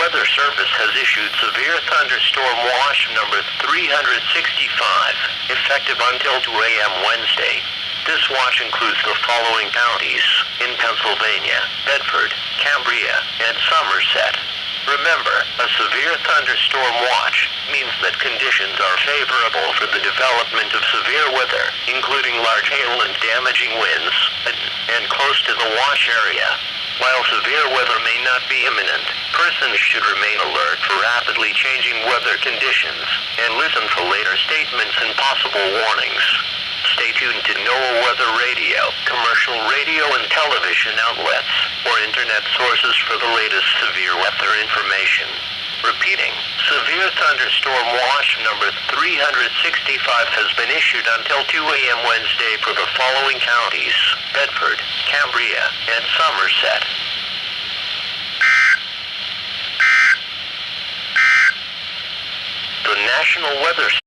Weather Service has issued severe thunderstorm watch number 365, effective until 2 a.m. Wednesday. This watch includes the following counties in Pennsylvania: Bedford, Cambria, and Somerset. Remember, a severe thunderstorm watch means that conditions are favorable for the development of severe weather, including large hail and damaging winds, and close to the watch area. While severe weather may not be imminent, persons should remain alert for rapidly changing weather conditions and listen for later statements and possible warnings. Stay tuned to NOAA Weather Radio, commercial radio and television outlets, or internet sources for the latest severe weather information. Repeating, severe thunderstorm watch number 365 has been issued until 2 a.m. Wednesday for the following counties: Bedford, Cambria, and Somerset. The National Weather